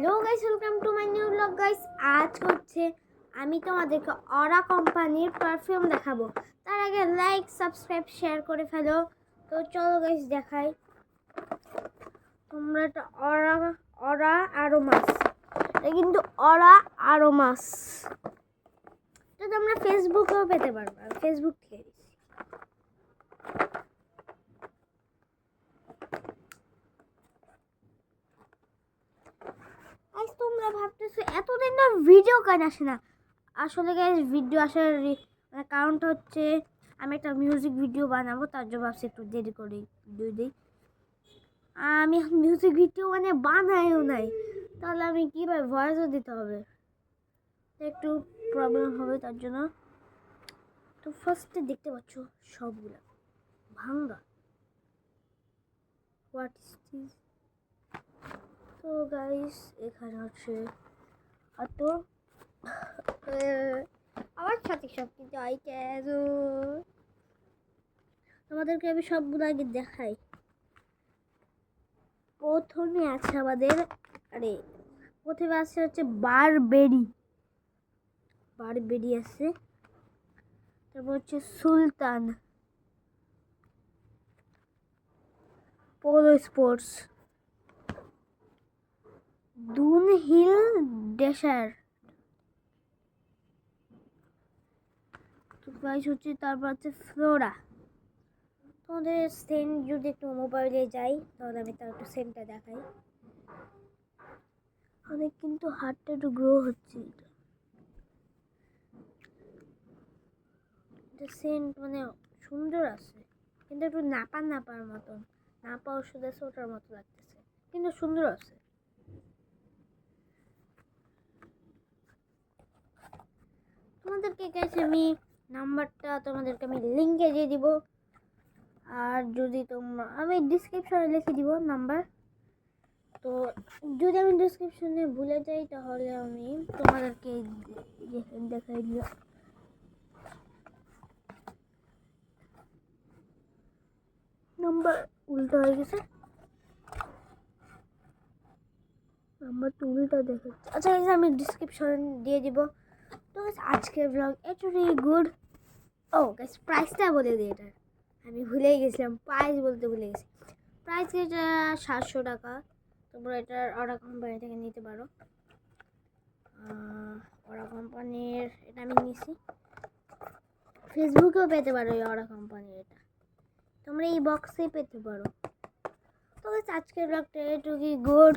Hello guys, welcome to my new blog guys. আজ হচ্ছে আমি তোমাদেরকে অরা কোম্পানির পারফিউম দেখাবো। তার আগে লাইক, সাবস্ক্রাইব, শেয়ার করে ফেলো। তো চলো গাইস দেখাই। তোমরা এটা অরা আরোমাস, এটা কিন্তু অরা আরোমাস। এটা তোমরা ফেসবুকেও পেতে পারবে, আমি ফেসবুক থেকে দিচ্ছি। তোমরা ভাবতেছো এতদিন না ভিডিও কেন আসে না। আসলে গাইস ভিডিও আসার কারণটা হচ্ছে আমি একটা মিউজিক ভিডিও বানাবো, তার জন্য ভাবছি একটু দেরি করে ভিডিও দিই। আমি মিউজিক ভিডিও বানাইও নাই, তাহলে আমি কীভাবে ভয়েসও দিতে হবে, একটু প্রবলেম হবে তার জন্য। তো ফার্স্টে দেখতে পাচ্ছ সবগুলো ভাঙ্গা। What is this? তো গাইস এখানে হচ্ছে তো আমার সাথে সব কিছু তোমাদেরকে আমি সবগুলো আগে দেখাই। প্রথমে আছে আমাদের প্রথমে আছে হচ্ছে বারবেরি আছে। তারপর হচ্ছে সুলতান, পোলো স্পোর্টস, দুন হিল ডেসার, হচ্ছে তারপর হচ্ছে ফ্লোরা। তোমাদের সেন্ট যদি একটু মোবাইলে যাই তাহলে আমি তার একটু সেন্টটা দেখাই। অনেক কিন্তু হাতটা একটু গ্রো হচ্ছে। এটা সেন্ট সুন্দর আছে, কিন্তু একটু নাপার মতন, নাপা ওষুধ আছে ওটার মতো লাগতেছে, কিন্তু সুন্দর আছে। তোমাদেরকে গেছে আমি নাম্বারটা তোমাদেরকে আমি লিঙ্কে দিয়ে দিব, আর যদি আমি ডিসক্রিপশনে লিখে দিব নাম্বার। তো যদি আমি ডিসক্রিপশনে ভুলে যাই তাহলে আমি তোমাদেরকে দেখাই দিব। নাম্বার উল্টো হয়ে গেছে, নাম্বার তো উল্টা দেখাচ্ছে। আচ্ছা আমি ডিসক্রিপশন দিয়ে দিব। তো আজকের ব্লগ এটুকুই গুড। ও গাইস প্রাইসটা বলে দিই, এটার আমি ভুলেই গেছিলাম, প্রাইস বলতে ভুলে গেছি। প্রাইস এটা 700 টাকা। তোমরা এটার অরা কোম্পানি থেকে নিতে পারো। অরা কোম্পানির এটা আমি নিয়েছি, ফেসবুকেও পেতে পারো এই অরা কোম্পানির। এটা তোমরা এই বক্সেই পেতে পারো। তো আজকের ব্লগটা এটুকুই গুড।